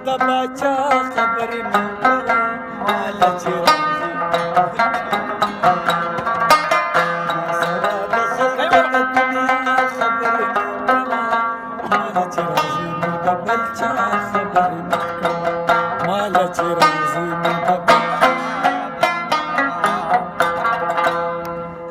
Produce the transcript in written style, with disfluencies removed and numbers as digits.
د باچا خبرې مه کوه ماله چې راځي ما سره د خلکو د دنیا خبرې مه کوه ماله چې راځي نو د بل چا خبرې مه کوه ماله چې راځي